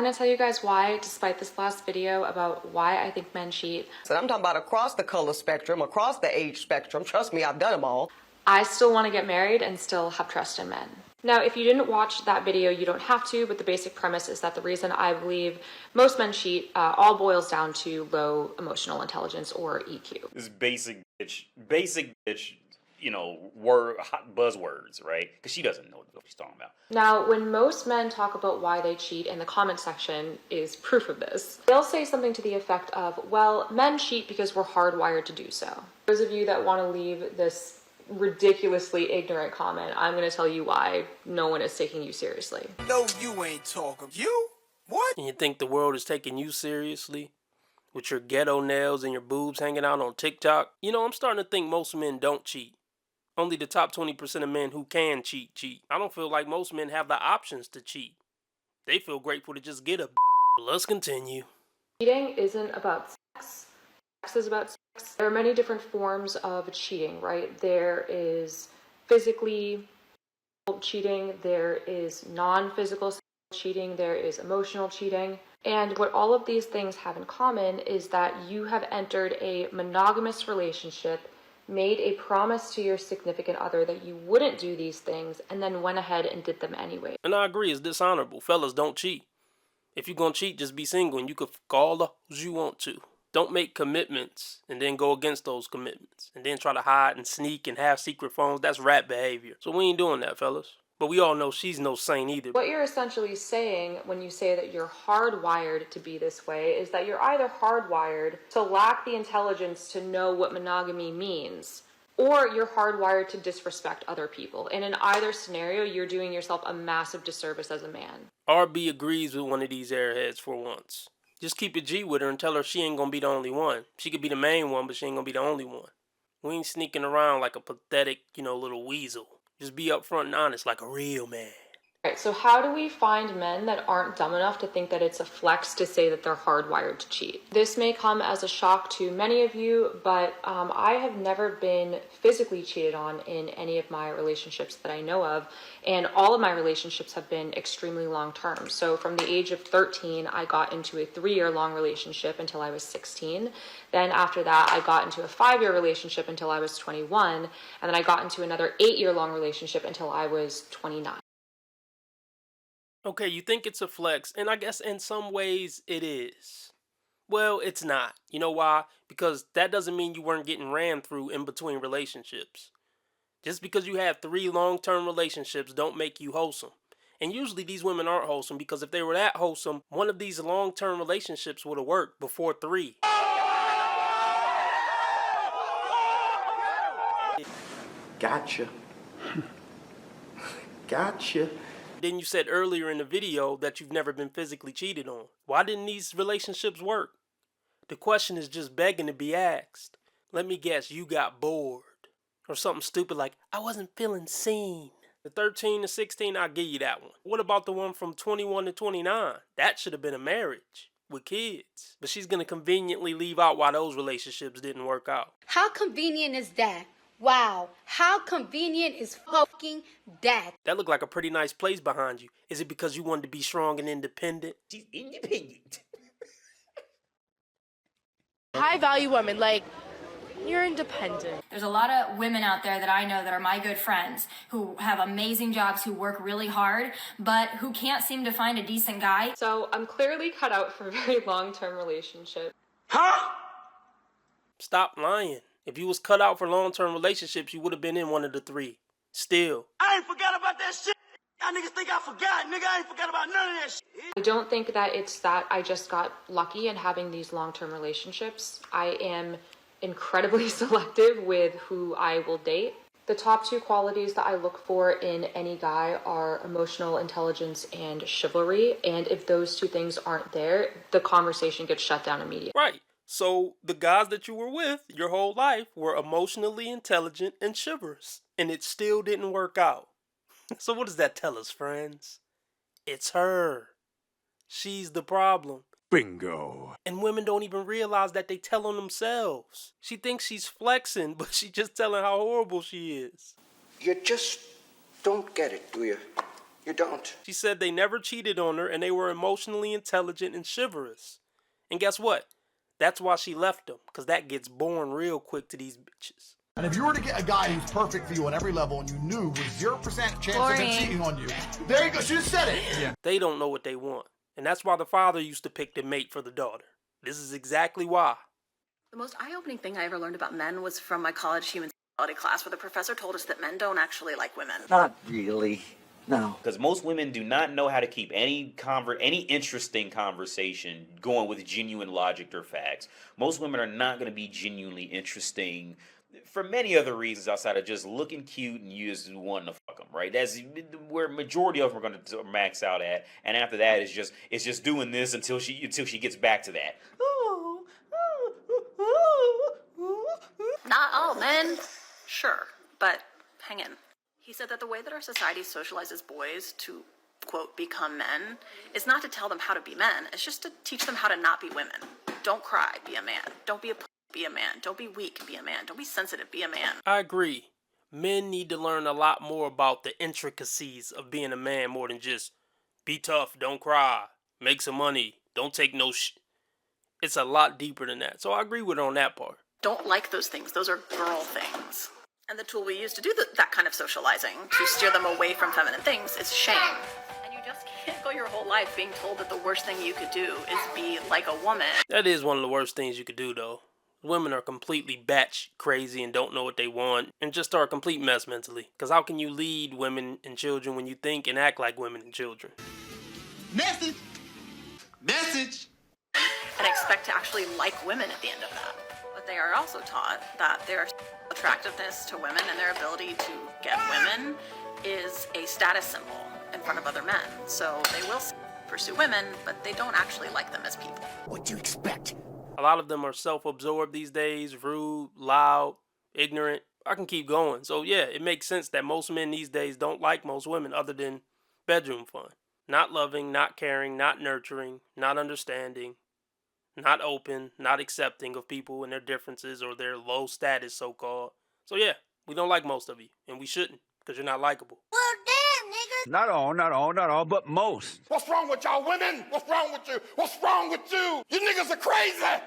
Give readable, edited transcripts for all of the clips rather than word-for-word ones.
I'm gonna tell you guys why, despite this last video about why I think men cheat. So I'm talking about across the color spectrum, across the age spectrum. Trust me, I've done them all. I still want to get married and still have trust in men. Now, if you didn't watch that video, you don't have to, but the basic premise is that the reason I believe most men cheat all boils down to low emotional intelligence, or EQ. This basic bitch, you know, hot buzzwords, right? Because she doesn't know what she's talking about. Now, when most men talk about why they cheat, in the comment section is proof of this. They'll say something to the effect of, well, men cheat because we're hardwired to do so. Those of you that want to leave this ridiculously ignorant comment, I'm going to tell you why no one is taking you seriously. No, you ain't talking. You? What? And you think the world is taking you seriously? With your ghetto nails and your boobs hanging out on TikTok? You know, I'm starting to think most men don't cheat. Only the top 20% of men who can cheat. I don't feel like most men have the options to cheat. They feel grateful to just get a But let's continue. Cheating isn't about sex. Sex is about sex. There are many different forms of cheating, right? There is physically cheating, there is non-physical cheating, there is emotional cheating. And what all of these things have in common is that you have entered a monogamous relationship, made a promise to your significant other that you wouldn't do these things, and then went ahead and did them anyway. And I agree, it's dishonorable. Fellas, don't cheat. If you're gonna cheat, just be single and you can fuck all the hoes you want to. Don't make commitments and then go against those commitments. And then try to hide and sneak and have secret phones. That's rat behavior. So we ain't doing that, fellas. But we all know she's no saint either. What you're essentially saying when you say that you're hardwired to be this way is that you're either hardwired to lack the intelligence to know what monogamy means, or you're hardwired to disrespect other people. And in either scenario, you're doing yourself a massive disservice as a man. RB agrees with one of these airheads for once. Just keep it G with her and tell her she ain't gonna be the only one. She could be the main one, but she ain't gonna be the only one. We ain't sneaking around like a pathetic, little weasel. Just be upfront and honest like a real man. Alright, so how do we find men that aren't dumb enough to think that it's a flex to say that they're hardwired to cheat? This may come as a shock to many of you, but I have never been physically cheated on in any of my relationships that I know of, and all of my relationships have been extremely long term. So from the age of 13, I got into a 3-year-long relationship until I was 16. Then after that, I got into a 5-year relationship until I was 21, and then I got into another 8-year-long relationship until I was 29. Okay, you think it's a flex, and I guess in some ways it is. Well, it's not. You know why? Because that doesn't mean you weren't getting ran through in between relationships. Just because you have 3 long-term relationships don't make you wholesome. And usually these women aren't wholesome because if they were that wholesome, one of these long-term relationships would have worked before 3. Gotcha. Gotcha. Then you said earlier in the video that you've never been physically cheated on. Why didn't these relationships work? The question is just begging to be asked. Let me guess, you got bored. Or something stupid like, I wasn't feeling seen. The 13 to 16, I'll give you that one. What about the one from 21 to 29? That should have been a marriage with kids. But she's going to conveniently leave out why those relationships didn't work out. How convenient is that? Wow, how convenient is fucking that? That looked like a pretty nice place behind you. Is it because you wanted to be strong and independent? She's independent. High value women, like, you're independent. There's a lot of women out there that I know that are my good friends who have amazing jobs, who work really hard, but who can't seem to find a decent guy. So I'm clearly cut out for a very long-term relationship. Huh? Stop lying. If you was cut out for long-term relationships, you would have been in one of the 3. Still. I ain't forgot about that shit. Y'all niggas think I forgot, nigga. I ain't forgot about none of that shit. I don't think that it's that I just got lucky in having these long-term relationships. I am incredibly selective with who I will date. The top 2 qualities that I look for in any guy are emotional intelligence and chivalry. And if those 2 things aren't there, the conversation gets shut down immediately. Right. So the guys that you were with your whole life were emotionally intelligent and chivalrous. And it still didn't work out. So what does that tell us, friends? It's her. She's the problem. Bingo. And women don't even realize that they tell on themselves. She thinks she's flexing, but she's just telling how horrible she is. You just don't get it, do you? You don't. She said they never cheated on her and they were emotionally intelligent and chivalrous. And guess what? That's why she left them, because that gets boring real quick to these bitches. And if you were to get a guy who's perfect for you on every level and you knew with 0% chance of him cheating on you, there you go, she just said it. Yeah. They don't know what they want. And that's why the father used to pick the mate for the daughter. This is exactly why. The most eye-opening thing I ever learned about men was from my college human sexuality class, where the professor told us that men don't actually like women. Not really. No. Because most women do not know how to keep any interesting conversation going with genuine logic or facts. Most women are not going to be genuinely interesting for many other reasons outside of just looking cute and you just wanting to fuck them, right? That's where majority of them are going to max out at, and after that it's just doing this until she gets back to that. Not all men, sure, but hang in. He said that the way that our society socializes boys to, quote, become men is not to tell them how to be men. It's just to teach them how to not be women. Don't cry, be a man. Don't be a be a man. Don't be weak, be a man. Don't be sensitive, be a man. I agree. Men need to learn a lot more about the intricacies of being a man more than just be tough, don't cry, make some money, don't take no sh. It's a lot deeper than that. So I agree with her on that part. Don't like those things. Those are girl things. And the tool we use to do that kind of socializing, to steer them away from feminine things, is shame. And you just can't go your whole life being told that the worst thing you could do is be like a woman. That is one of the worst things you could do, though. Women are completely batch crazy and don't know what they want and just are a complete mess mentally. Because how can you lead women and children when you think and act like women and children? Message! Message! And expect to actually like women at the end of that. But they are also taught that their attractiveness to women and their ability to get women is a status symbol in front of other men. So they will pursue women, but they don't actually like them as people. What do you expect? A lot of them are self-absorbed these days, rude, loud, ignorant. I can keep going. So yeah, it makes sense that most men these days don't like most women other than bedroom fun. Not loving, not caring, not nurturing, not understanding, not open, not accepting of people and their differences or their low status, so-called. So yeah, we don't like most of you, and we shouldn't, because you're not likable. Well, damn, nigga! Not all, but most. What's wrong with y'all women? What's wrong with you? What's wrong with you? You niggas are crazy!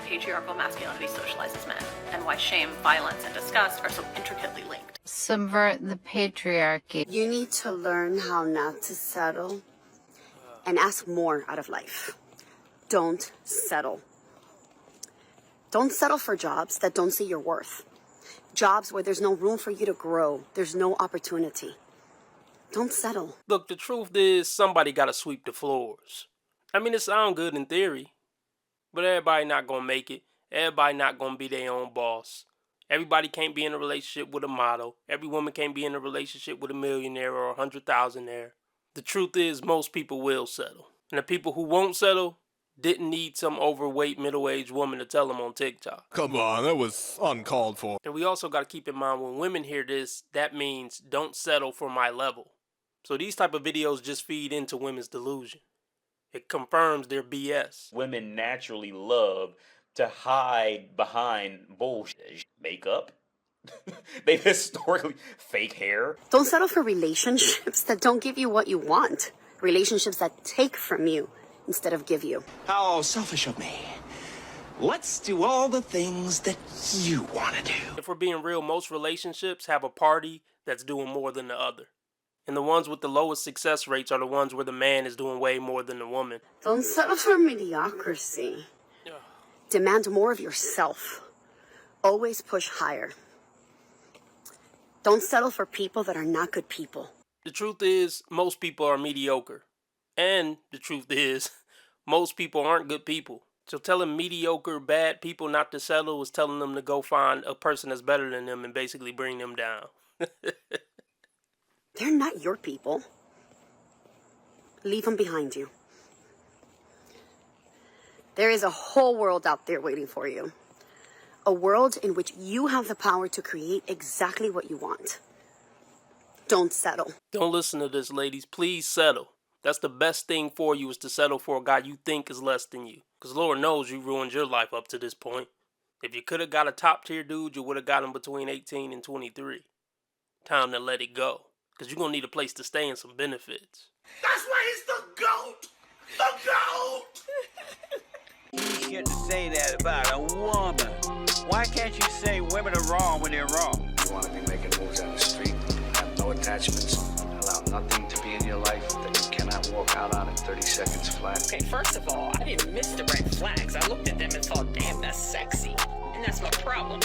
Patriarchal masculinity socializes men, and why shame, violence, and disgust are so intricately linked. Subvert the patriarchy. You need to learn how not to settle and ask more out of life. Don't settle. Don't settle for jobs that don't see your worth. Jobs where there's no room for you to grow. There's no opportunity. Don't settle. Look, the truth is somebody got to sweep the floors. I mean, it sounds good in theory, but everybody not going to make it. Everybody not going to be their own boss. Everybody can't be in a relationship with a model. Every woman can't be in a relationship with a millionaire or 100,000-aire. The truth is most people will settle. And the people who won't settle didn't need some overweight middle-aged woman to tell them on TikTok. Come on, that was uncalled for. And we also got to keep in mind when women hear this, that means don't settle for my level. So these type of videos just feed into women's delusion. It confirms their BS. Women naturally love to hide behind bullshit. Makeup. They've historically fake hair. Don't settle for relationships that don't give you what you want. Relationships that take from you instead of give you. How selfish of me. Let's do all the things that you want to do. If we're being real, most relationships have a party that's doing more than the other. And the ones with the lowest success rates are the ones where the man is doing way more than the woman. Don't settle for mediocrity. Demand more of yourself. Always push higher. Don't settle for people that are not good people. The truth is, most people are mediocre. And the truth is, most people aren't good people. So telling mediocre, bad people not to settle is telling them to go find a person that's better than them and basically bring them down. They're not your people. Leave them behind you. There is a whole world out there waiting for you. A world in which you have the power to create exactly what you want. Don't settle. Don't listen to this, ladies. Please settle. That's the best thing for you, is to settle for a guy you think is less than you. Because Lord knows you ruined your life up to this point. If you could have got a top tier dude, you would have got him between 18 and 23. Time to let it go. Because you're going to need a place to stay and some benefits. That's why he's the GOAT! The GOAT! You shouldn't say that about a woman. Why can't you say women are wrong when they're wrong? You want to be making moves on the street, have no attachments, allow nothing to be in your life that you cannot walk out on in 30 seconds flat. Okay, first of all, I didn't miss the red flags. I looked at them and thought, damn, that's sexy. And that's my problem.